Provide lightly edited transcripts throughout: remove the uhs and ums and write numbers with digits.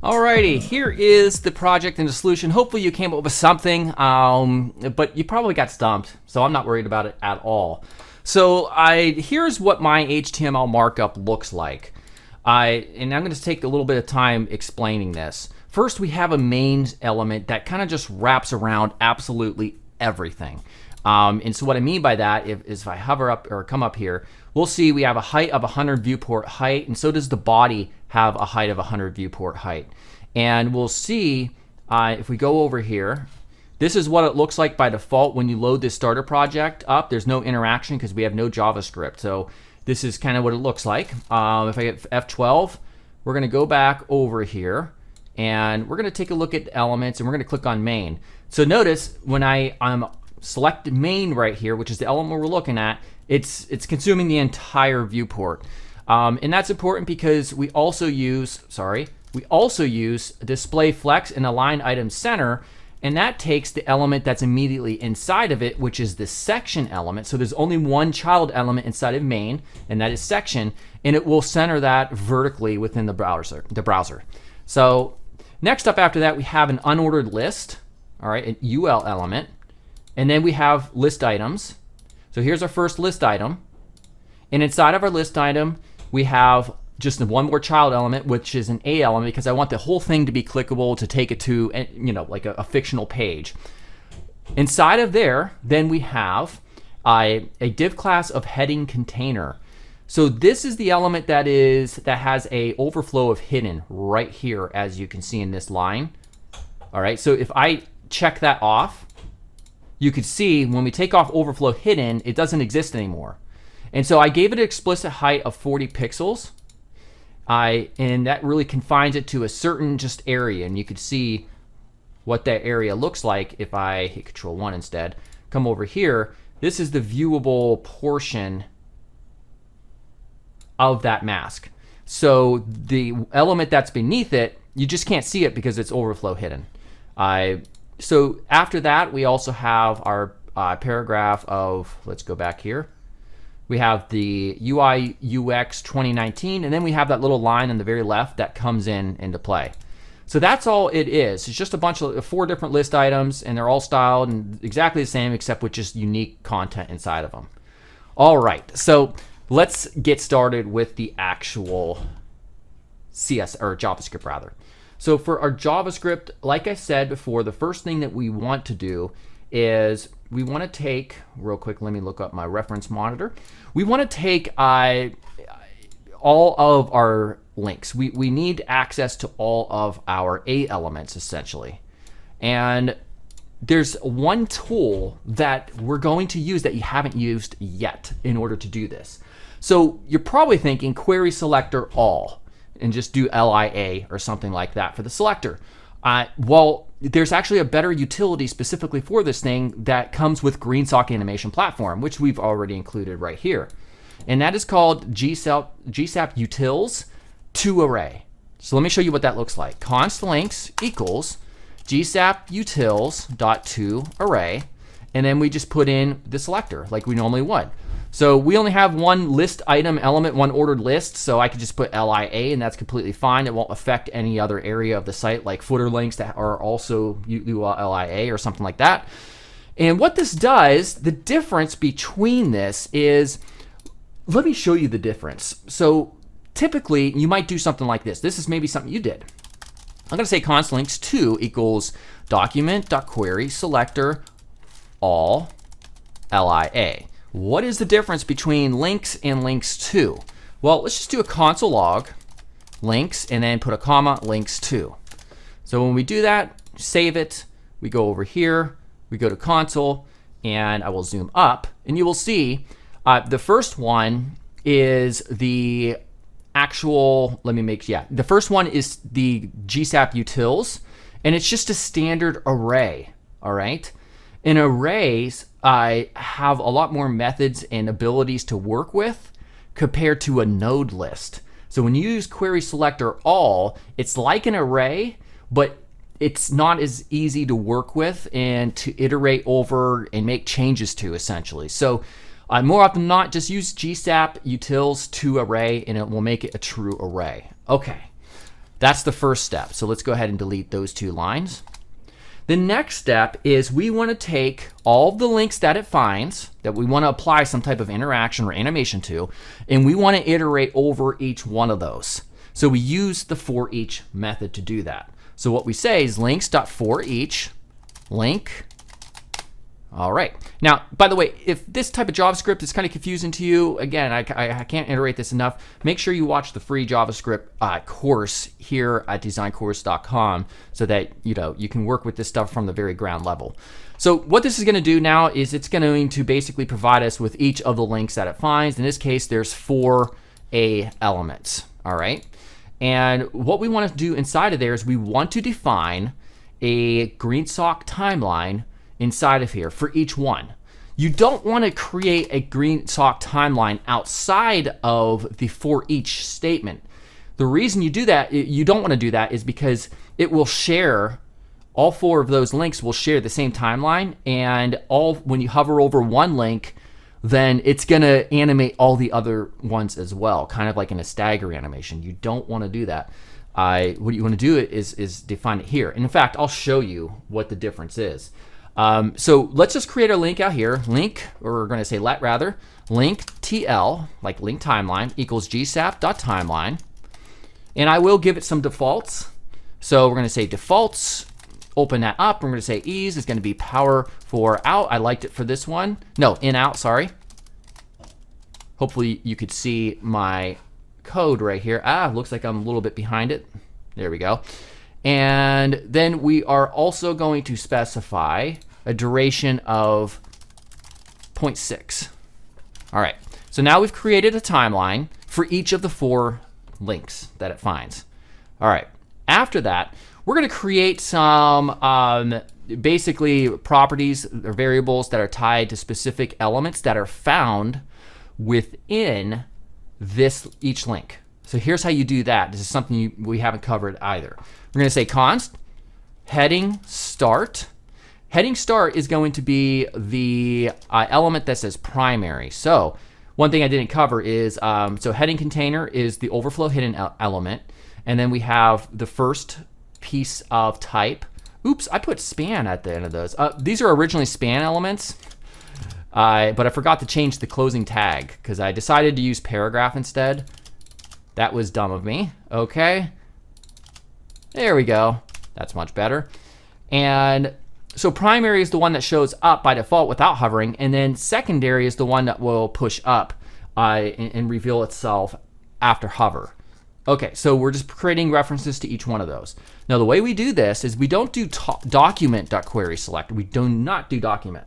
Alrighty, here is the project and the solution. Hopefully you came up with something, but you probably got stumped, so I'm not worried about it at all. So here's what my HTML markup looks like. And I'm going to take a little bit of time explaining this. First, we have a main element that kind of just wraps around absolutely everything. And so what I mean by that is if I hover up or come up here, we'll see we have a height of 100 viewport height, and so does the body have a height of 100 viewport height. And we'll see if we go over here, this is what it looks like by default when you load this starter project up. There's no interaction because we have no JavaScript. So this is kind of what it looks like. If I get F12, we're going to go back over here and we're going to take a look at elements and we're going to click on main. So notice when I'm selected main right here, which is the element we're looking at, it's consuming the entire viewport. And that's important because we also use display flex and align item center, and that takes the element that's immediately inside of it, which is the section element. So there's only one child element inside of main, and that is section, and it will center that vertically within the browser. So next up after that, we have an unordered list, all right, an UL element, and then we have list items. So here's our first list item, and inside of our list item, we have just one more child element, which is an A element, because I want the whole thing to be clickable to take it to, like a fictional page. Inside of there, then we have a div class of heading container. So this is the element that has a overflow of hidden right here, as you can see in this line. All right, so if I check that off, you could see when we take off overflow hidden, it doesn't exist anymore. And so I gave it an explicit height of 40 pixels. And that really confines it to a certain just area. And you could see what that area looks like if I hit Control 1 instead. Come over here. This is the viewable portion of that mask. So the element that's beneath it, you just can't see it because it's overflow hidden. So after that, we also have our paragraph of, let's go back here. We have the UI UX 2019, and then we have that little line on the very left that comes into play. So that's all it is. It's just a bunch of 4 different list items, and they're all styled and exactly the same except with just unique content inside of them. All right, so let's get started with the actual JavaScript rather. So for our JavaScript, like I said before, the first thing that we want to do is we want to take, real quick, let me look up my reference monitor. We want to take all of our links. We need access to all of our A elements, essentially. And there's one tool that we're going to use that you haven't used yet in order to do this. So you're probably thinking query selector all, and just do LIA or something like that for the selector. Well, there's actually a better utility specifically for this thing that comes with GreenSock Animation Platform, which we've already included right here. And that is called GSAP utils to array. So let me show you what that looks like. Const links equals GSAP utils.to array, and then we just put in the selector like we normally would. So we only have one list item element, one ordered list, so I could just put LIA, and that's completely fine. It won't affect any other area of the site, like footer links that are also LIA or something like that. And what this does, the difference between this is, let me show you the difference. So typically, you might do something like this. This is maybe something you did. I'm going to say const links to equals document.query selector all LIA. What is the difference between links and links to? Well, let's just do a console log links and then put a comma links to. So when we do that, save it, we go over here, we go to console, and I will zoom up, and you will see the first one is the actual, the first one is the GSAP utils, and it's just a standard array, all right? In arrays, I have a lot more methods and abilities to work with compared to a node list. So when you use query selector all, it's like an array, but it's not as easy to work with and to iterate over and make changes to, essentially. So more often than not, just use GSAP utils to array and it will make it a true array. Okay. That's the first step. So let's go ahead and delete those 2 lines. The next step is we want to take all of the links that it finds that we want to apply some type of interaction or animation to, and we want to iterate over each one of those. So we use the for each method to do that. So what we say is links.forEach link. All right. Now, by the way, if this type of JavaScript is kind of confusing to you, again, I can't iterate this enough. Make sure you watch the free JavaScript course here at designcourse.com so that you can work with this stuff from the very ground level. So what this is going to do now is it's going to basically provide us with each of the links that it finds. In this case, there's 4 A elements. All right. And what we want to do inside of there is we want to define a green sock timeline inside of here for each one. You don't want to create a green sock timeline outside of the for each statement. The reason you don't want to do that is because it will share, all 4 of those links will share the same timeline, and when you hover over one link, then it's going to animate all the other ones as well, kind of like in a stagger animation. You don't want to do that. What you want to do is define it here. And in fact, I'll show you what the difference is. So let's just create our link out here. Link, or we're going to say let rather, link TL, like link timeline, equals gsap.timeline. And I will give it some defaults. So we're going to say defaults, open that up. We're going to say ease is going to be power for out. I liked it for this one. No, in out, sorry. Hopefully you could see my code right here. Looks like I'm a little bit behind it. There we go. And then we are also going to specify a duration of 0.6. All right, so now we've created a timeline for each of the 4 links that it finds. All right, after that, we're going to create some basically properties or variables that are tied to specific elements that are found within each link. So here's how you do that. This is something we haven't covered either. We're going to say const heading start. Heading start is going to be the element that says primary. So one thing I didn't cover is, so heading container is the overflow hidden element. And then we have the first piece of type. Oops, I put span at the end of those. These are originally span elements, but I forgot to change the closing tag because I decided to use paragraph instead. That was dumb of me. Okay. There we go. That's much better. And so primary is the one that shows up by default without hovering, and then secondary is the one that will push up and reveal itself after hover. Okay, so we're just creating references to each one of those. Now the way we do this is we don't do document.querySelect. We do not do document.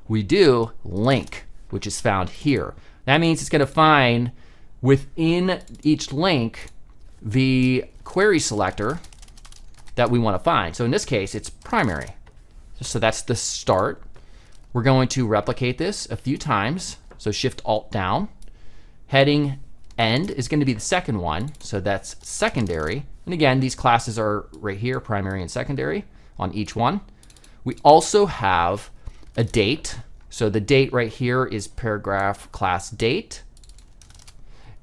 We do link, which is found here. That means it's going to find within each link the query selector that we want to find. So in this case, it's primary. So that's the start. We're going to replicate this a few times. So Shift Alt down. Heading end is going to be the second one. So that's secondary. And again, these classes are right here, primary and secondary on each one. We also have a date. So the date right here is paragraph class date.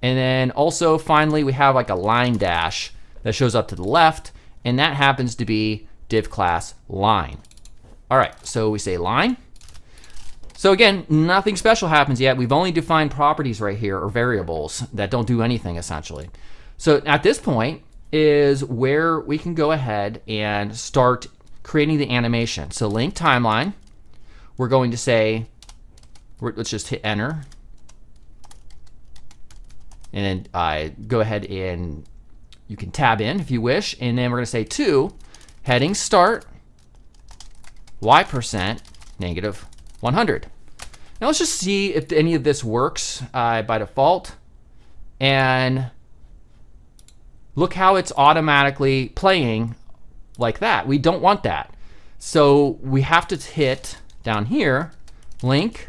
And then also finally we have like a line dash that shows up to the left, and that happens to be div class line. All right, so we say line. So again, nothing special happens yet. We've only defined properties right here, or variables that don't do anything essentially. So at this point is where we can go ahead and start creating the animation. So link timeline, we're going to say, let's just hit enter. And then go ahead and you can tab in if you wish. And then we're going to say to heading start y% negative 100. Now let's just see if any of this works by default. And look how it's automatically playing like that. We don't want that. So we have to hit down here, link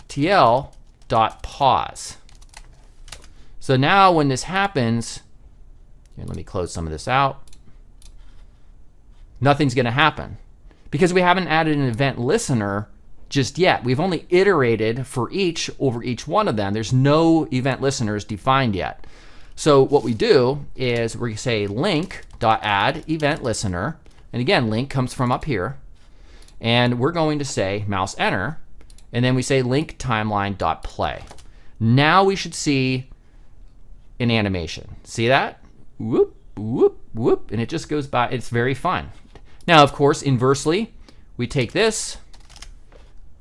TL.pause. So now when this happens, here, let me close some of this out. Nothing's going to happen because we haven't added an event listener just yet. We've only iterated for each over each one of them. There's no event listeners defined yet. So what we do is we say link.add event listener. And again, link comes from up here. And we're going to say mouse enter. And then we say link timeline.play. Now we should see an animation. See that? Whoop, whoop, whoop. And it just goes by. It's very fun. Now, of course, inversely, we take this.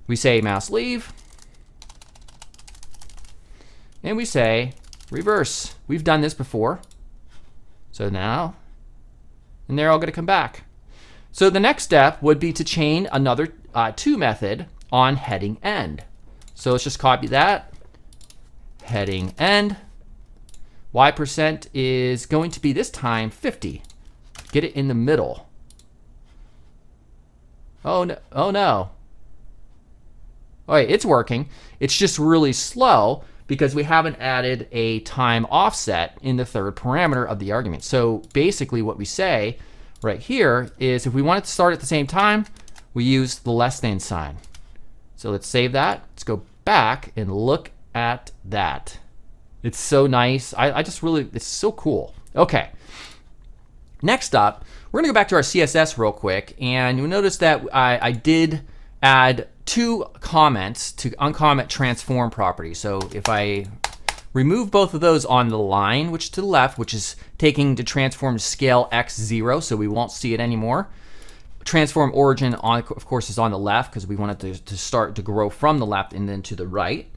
We say mouse leave. And we say reverse. We've done this before. So now, and they're all going to come back. So the next step would be to chain another to method on heading end. So let's just copy that. Heading end. Y% is going to be this time 50. Get it in the middle. Oh no. Oh no. Oh, wait, it's working. It's just really slow because we haven't added a time offset in the third parameter of the argument. So basically what we say right here is if we want it to start at the same time, we use the less than sign. So let's save that. Let's go back and look at that. It's so nice. I just really, it's so cool. Okay. Next up, we're gonna go back to our CSS real quick, and you'll notice that I did add 2 comments to uncomment transform property. So if I remove both of those on the line, which to the left, which is taking the transform scale x0, so we won't see it anymore. Transform origin, on, of course, is on the left because we want it to start to grow from the left and then to the right.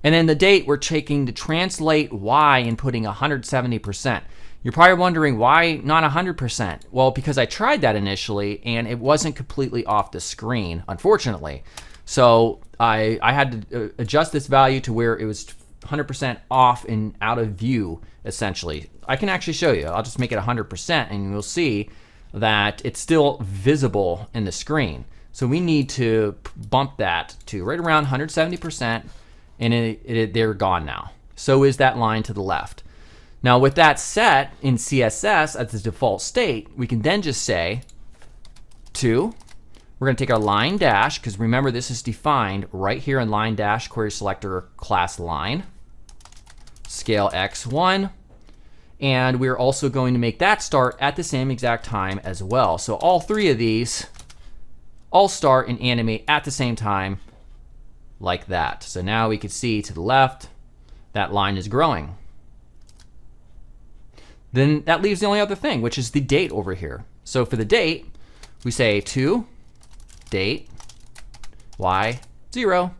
And then the date, we're taking to translate y and putting 170%. You're probably wondering why not 100%? Well, because I tried that initially and it wasn't completely off the screen, unfortunately. So I had to adjust this value to where it was 100% off and out of view, essentially. I can actually show you. I'll just make it 100% and you'll see that it's still visible in the screen. So we need to bump that to right around 170%, and they're gone now. So is that line to the left. Now with that set in CSS as the default state, we can then just say we're going to take our line dash, because remember this is defined right here in line dash query selector class line, scale x1, and we're also going to make that start at the same exact time as well. So all 3 of these all start and animate at the same time like that. So now we can see to the left that line is growing. Then that leaves the only other thing, which is the date over here. So for the date, we say date y0,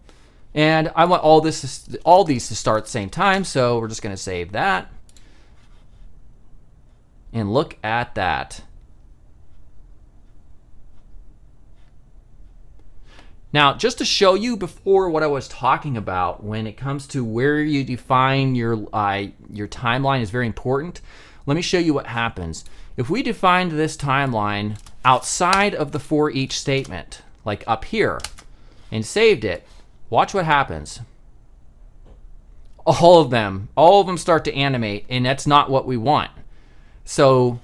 and I want all these to start at the same time. So we're just going to save that, and look at that. Now, just to show you before what I was talking about when it comes to where you define your timeline is very important. Let me show you what happens. If we defined this timeline outside of the for each statement, like up here, and saved it, watch what happens. All of them start to animate, and that's not what we want. So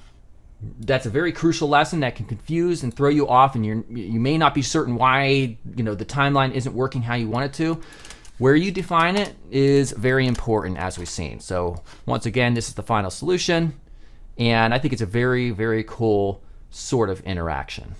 that's a very crucial lesson that can confuse and throw you off, and you may not be certain why the timeline isn't working how you want it to. Where you define it is very important, as we've seen. So once again, this is the final solution, and I think it's a very, very cool sort of interaction.